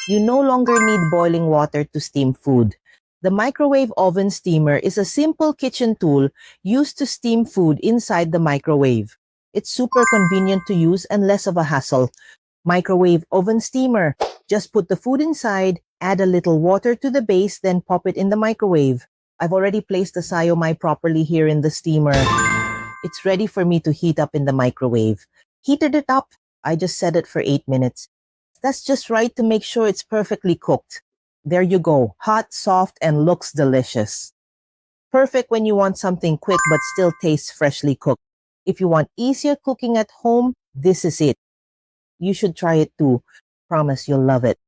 You no longer need boiling water to steam food. The microwave oven steamer is a simple kitchen tool used to steam food inside the microwave. It's super convenient to use and less of a hassle. Microwave oven steamer. Just put the food inside, add a little water to the base, then pop it in the microwave. I've already placed the sayomai properly here in the steamer. It's ready for me to heat up in the microwave. Heated it up. I just set it for 8 minutes. That's just right to make sure it's perfectly cooked. There you go. Hot, soft, and looks delicious. Perfect when you want something quick but still tastes freshly cooked. If you want easier cooking at home, this is it. You should try it too. Promise you'll love it.